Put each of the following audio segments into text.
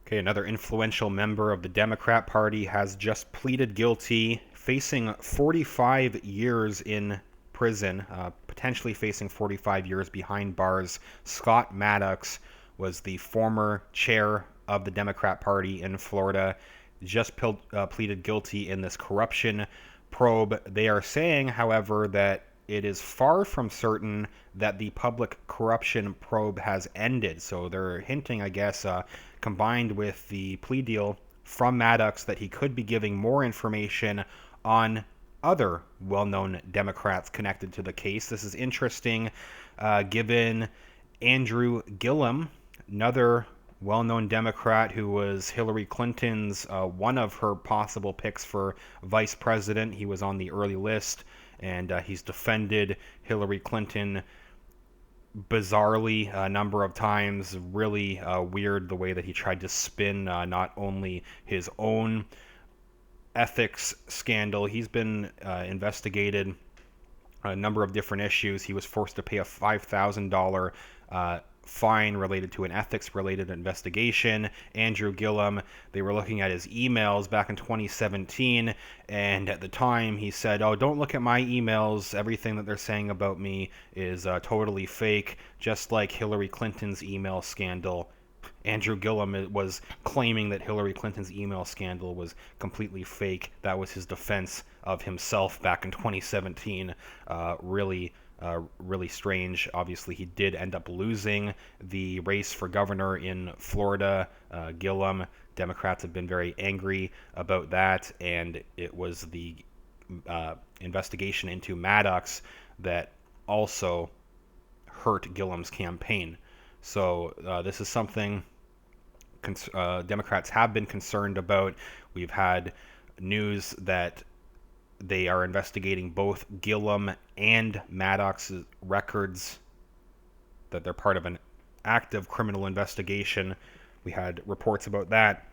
Okay, another influential member of the Democrat Party has just pleaded guilty, facing 45 years in prison, potentially facing 45 years behind bars. Scott Maddox was the former chair of the Democrat Party in Florida, just pleaded guilty in this corruption probe. They are saying, however, that it is far from certain that the public corruption probe has ended. So they're hinting, I guess, combined with the plea deal from Maddox, that he could be giving more information on other well-known Democrats connected to the case. This is interesting, given Andrew Gillum, another well-known Democrat who was Hillary Clinton's one of her possible picks for vice president. He was on the early list, and he's defended Hillary Clinton bizarrely a number of times. Really weird the way that he tried to spin not only his own ethics scandal. He's been investigated a number of different issues. He was forced to pay a $5,000 fine related to an ethics-related investigation. Andrew Gillum, they were looking at his emails back in 2017, and at the time he said, "Oh, don't look at my emails. Everything that they're saying about me is totally fake," just like Hillary Clinton's email scandal. Andrew Gillum was claiming that Hillary Clinton's email scandal was completely fake. That was his defense of himself back in 2017. Really strange. Obviously, he did end up losing the race for governor in Florida. Gillum, Democrats have been very angry about that, and it was the investigation into Maddox that also hurt Gillum's campaign. So this is something Democrats have been concerned about. We've had news that they are investigating both Gillum and Maddox's records, that they're part of an active criminal investigation. We had reports about that.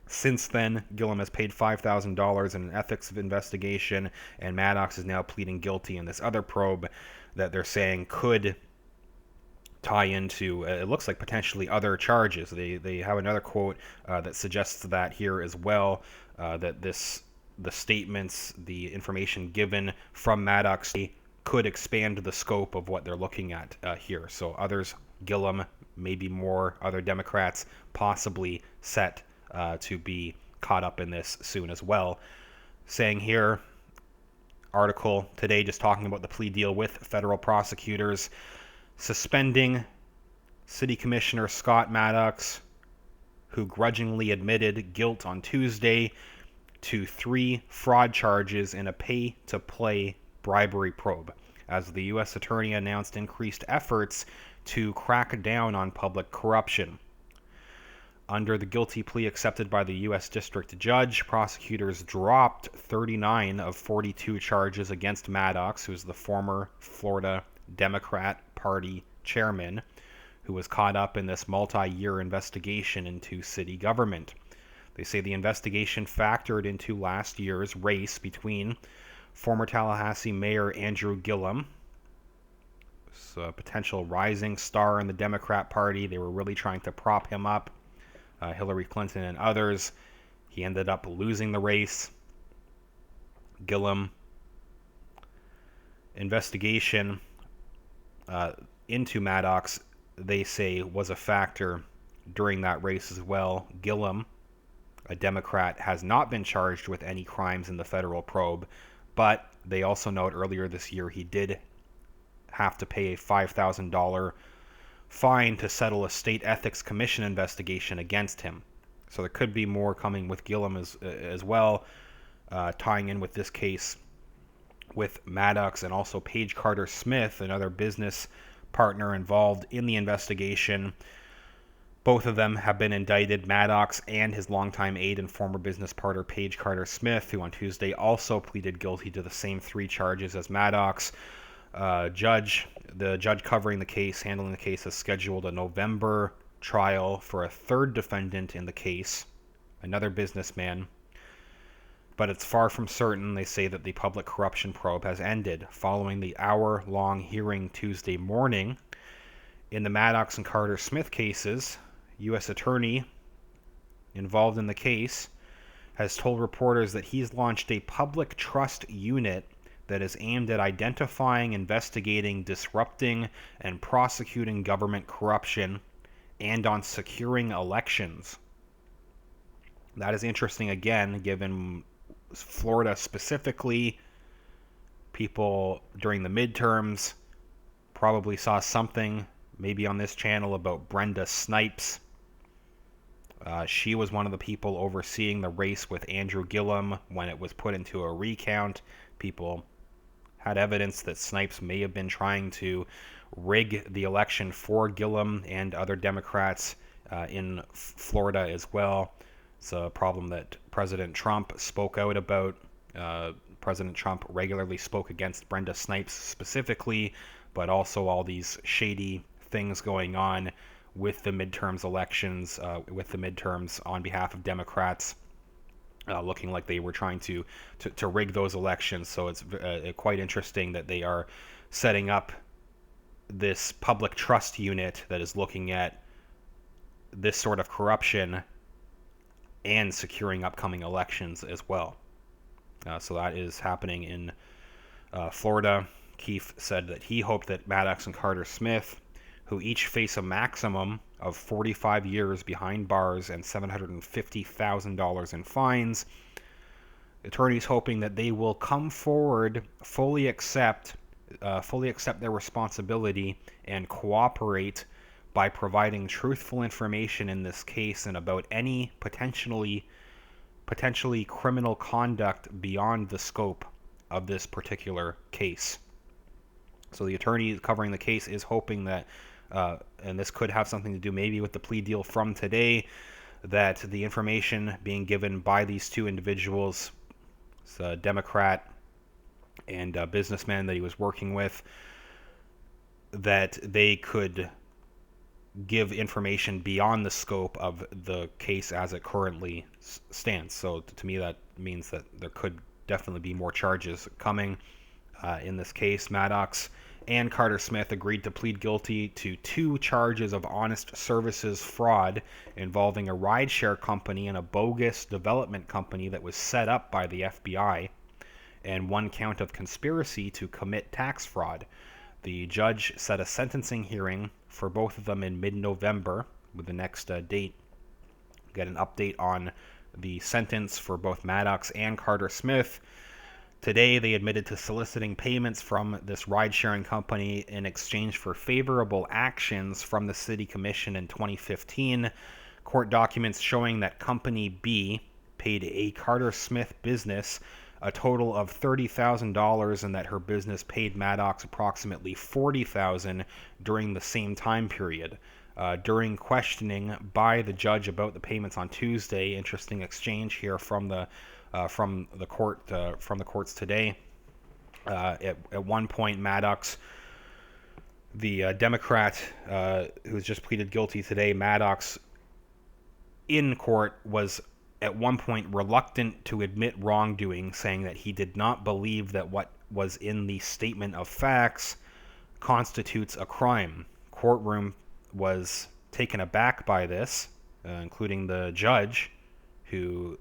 Since then, Gillum has paid $5,000 in an ethics investigation, and Maddox is now pleading guilty in this other probe that they're saying could tie into, it looks like, potentially other charges. They have another quote that suggests that here as well, that the statements, the information given from Maddox could expand the scope of what they're looking at here. So others, Gillum, maybe more other Democrats, possibly set to be caught up in this soon as well. Saying here, article today just talking about the plea deal with federal prosecutors suspending City Commissioner Scott Maddox, who grudgingly admitted guilt on Tuesday to 3 fraud charges in a pay-to-play bribery probe, as the U.S. Attorney announced increased efforts to crack down on public corruption. Under the guilty plea accepted by the U.S. District Judge, prosecutors dropped 39 of 42 charges against Maddox, who is the former Florida Democrat Party chairman, who was caught up in this multi-year investigation into city government. They say the investigation factored into last year's race between former Tallahassee Mayor Andrew Gillum, a potential rising star in the Democrat Party. They were really trying to prop him up, Hillary Clinton and others. He ended up losing the race. Gillum investigation into Maddox, they say, was a factor during that race as well. Gillum, a Democrat, has not been charged with any crimes in the federal probe, but they also note earlier this year he did have to pay a $5,000 fine to settle a state ethics commission investigation against him. So there could be more coming with Gillum as well, tying in with this case with Maddox, and also Paige Carter Smith, another business partner involved in the investigation. Both of them have been indicted, Maddox and his longtime aide and former business partner Paige Carter Smith, who on Tuesday also pleaded guilty to the same 3 charges as Maddox. The judge covering the case, handling the case, has scheduled a November trial for a 3rd defendant in the case, another businessman. But it's far from certain, they say, that the public corruption probe has ended. Following the hour-long hearing Tuesday morning in the Maddox and Carter Smith cases, U.S. Attorney involved in the case, has told reporters that he's launched a public trust unit that is aimed at identifying, investigating, disrupting, and prosecuting government corruption and on securing elections. That is interesting again, given Florida specifically. People during the midterms probably saw something, maybe on this channel, about Brenda Snipes. She was one of the people overseeing the race with Andrew Gillum when it was put into a recount. People had evidence that Snipes may have been trying to rig the election for Gillum and other Democrats in Florida as well. It's a problem that President Trump spoke out about. President Trump regularly spoke against Brenda Snipes specifically, but also all these shady things going on with the midterms elections, with the midterms on behalf of Democrats, looking like they were trying to rig those elections. So it's quite interesting that they are setting up this public trust unit that is looking at this sort of corruption and securing upcoming elections as well. So that is happening in Florida. Keefe said that he hoped that Maddox and Carter Smith, who each face a maximum of 45 years behind bars and $750,000 in fines, attorneys hoping that they will come forward, fully accept their responsibility and cooperate by providing truthful information in this case and about any potentially criminal conduct beyond the scope of this particular case. So the attorney covering the case is hoping that, and this could have something to do maybe with the plea deal from today, that the information being given by these two individuals, a Democrat and a businessman that he was working with, that they could give information beyond the scope of the case as it currently stands. So to me, that means that there could definitely be more charges coming. In this case, Maddox and Carter Smith agreed to plead guilty to 2 charges of honest services fraud involving a rideshare company and a bogus development company that was set up by the FBI, and 1 count of conspiracy to commit tax fraud. The judge set a sentencing hearing for both of them in mid-November, with the next date. Get an update on the sentence for both Maddox and Carter Smith. Today, they admitted to soliciting payments from this ride-sharing company in exchange for favorable actions from the City Commission in 2015. Court documents showing that Company B paid a Carter Smith business a total of $30,000 and that her business paid Maddox approximately $40,000 during the same time period. During questioning by the judge about the payments on Tuesday, interesting exchange here from the courts today. At one point, Maddox, the Democrat who's just pleaded guilty today, Maddox, in court was at one point reluctant to admit wrongdoing, saying that he did not believe that what was in the statement of facts constitutes a crime. Courtroom was taken aback by this, including the judge, who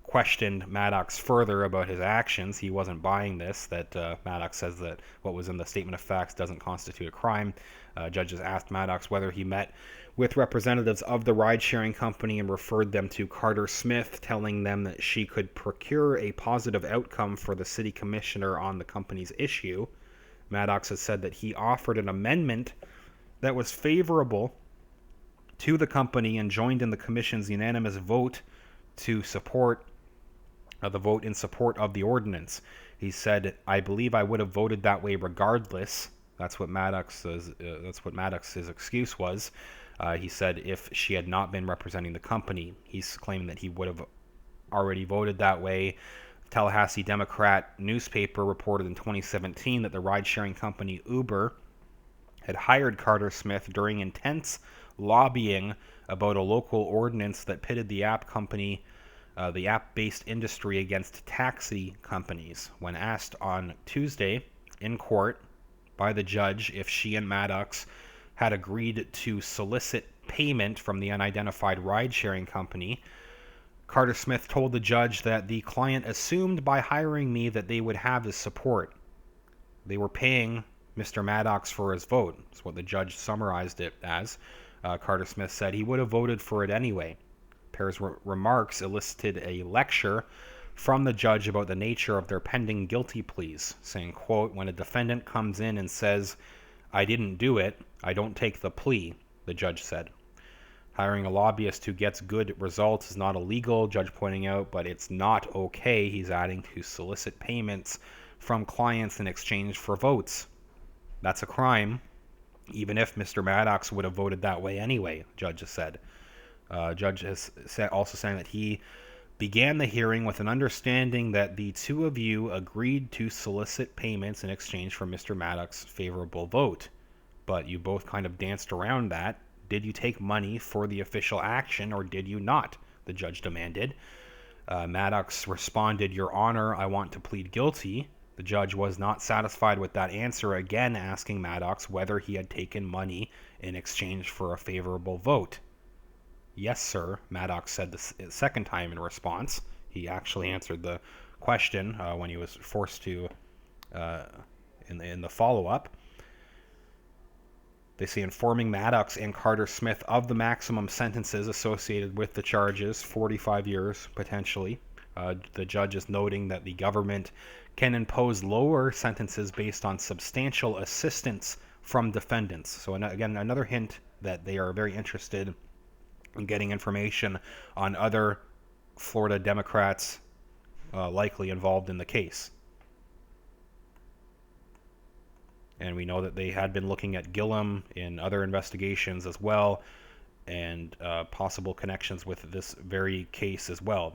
questioned Maddox further about his actions. He wasn't buying this, that Maddox says that what was in the statement of facts doesn't constitute a crime. Judges asked Maddox whether he met with representatives of the ride-sharing company and referred them to Carter Smith, telling them that she could procure a positive outcome for the city commissioner on the company's issue. Maddox has said that he offered an amendment that was favorable to the company and joined in the commission's unanimous vote to support the vote in support of the ordinance. He said, "I believe I would have voted that way regardless." That's what Maddox's excuse was. He said if she had not been representing the company, he's claiming that he would have already voted that way. Tallahassee Democrat newspaper reported in 2017 that the ride-sharing company Uber had hired Carter Smith during intense lobbying about a local ordinance that pitted the the app-based industry against taxi companies. When asked on Tuesday in court by the judge if she and Maddox had agreed to solicit payment from the unidentified ride-sharing company. Carter Smith told the judge that the client assumed by hiring me that they would have his support. They were paying Mr. Maddox for his vote. That's what the judge summarized it as. Carter Smith said he would have voted for it anyway. Pair's remarks elicited a lecture from the judge about the nature of their pending guilty pleas, saying, quote, "When a defendant comes in and says, 'I didn't do it,' I don't take the plea," the judge said. Hiring a lobbyist who gets good results is not illegal, judge pointing out, but it's not okay, he's adding, to solicit payments from clients in exchange for votes. That's a crime, even if Mr. Maddox would have voted that way anyway, judge has said. Judge has also saying that he began the hearing with an understanding that the two of you agreed to solicit payments in exchange for Mr. Maddox's favorable vote, but you both kind of danced around that. Did you take money for the official action or did you not? The judge demanded. Maddox responded, "Your Honor, I want to plead guilty." The judge was not satisfied with that answer, again asking Maddox whether he had taken money in exchange for a favorable vote. "Yes, sir," Maddox said the second time in response. He actually answered the question when he was forced to in the follow-up. They say informing Maddox and Carter Smith of the maximum sentences associated with the charges, 45 years potentially. The judge is noting that the government can impose lower sentences based on substantial assistance from defendants. So again, another hint that they are very interested in getting information on other Florida Democrats likely involved in the case. And we know that they had been looking at Gillum in other investigations as well, and possible connections with this very case as well.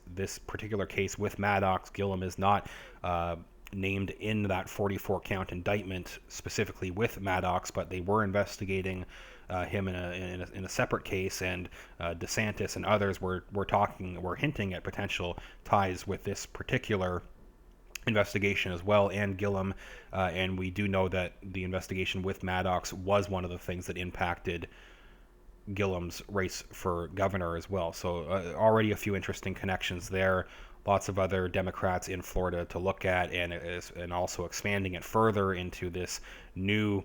This particular case with Maddox, Gillum is not named in that 44-count indictment specifically with Maddox, but they were investigating him in a separate case, and DeSantis and others were hinting at potential ties with this particular investigation as well, and Gillum, and we do know that the investigation with Maddox was one of the things that impacted Gillum's race for governor as well. So already a few interesting connections there. Lots of other Democrats in Florida to look at, and also expanding it further into this new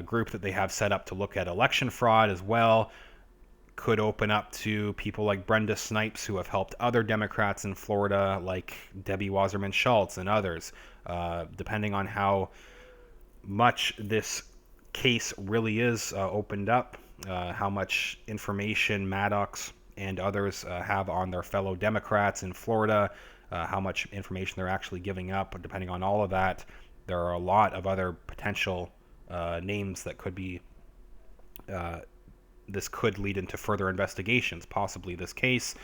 group that they have set up to look at election fraud as well. Could open up to people like Brenda Snipes, who have helped other Democrats in Florida, like Debbie Wasserman Schultz and others. Depending on how much this case really is opened up, how much information Maddox and others have on their fellow Democrats in Florida, how much information they're actually giving up. But depending on all of that, there are a lot of other potential names that could be this could lead into further investigations, possibly this case.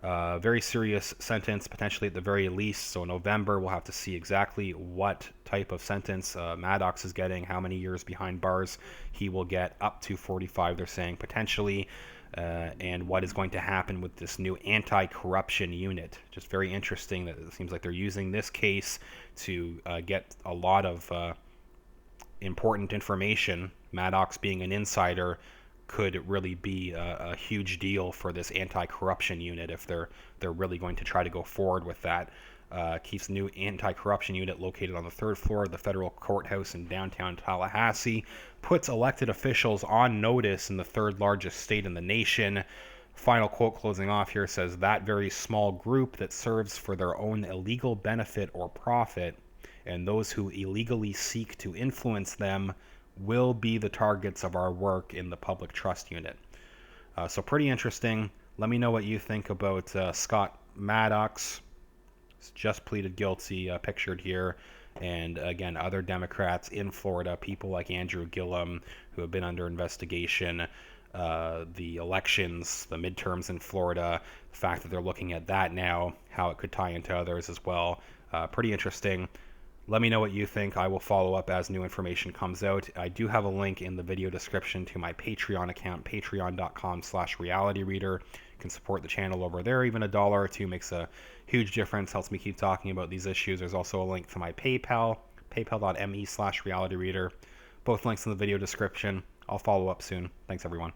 Very serious sentence, potentially at the very least. So November, we'll have to see exactly what type of sentence Maddox is getting, how many years behind bars he will get, up to 45, they're saying, potentially, and what is going to happen with this new anti-corruption unit. Just very interesting that it seems like they're using this case to get a lot of important information. Maddox being an insider could really be a huge deal for this anti-corruption unit if they're really going to try to go forward with that. Keith's new anti-corruption unit, located on the third floor of the federal courthouse in downtown Tallahassee, puts elected officials on notice in the third largest state in the nation. Final quote closing off here says, "That very small group that serves for their own illegal benefit or profit, and those who illegally seek to influence them, will be the targets of our work in the public trust unit." So pretty interesting. Let me know what you think about Scott Maddox. He's just pleaded guilty, pictured here. And again, other Democrats in Florida, people like Andrew Gillum, who have been under investigation. The elections, the midterms in Florida, the fact that they're looking at that now, how it could tie into others as well. Pretty interesting. Let me know what you think. I will follow up as new information comes out. I do have a link in the video description to my Patreon account, patreon.com/realityreader. You can support the channel over there. Even $1 or $2 makes a huge difference, helps me keep talking about these issues. There's also a link to my PayPal, paypal.me/realityreader. Both links in the video description. I'll follow up soon. Thanks, everyone.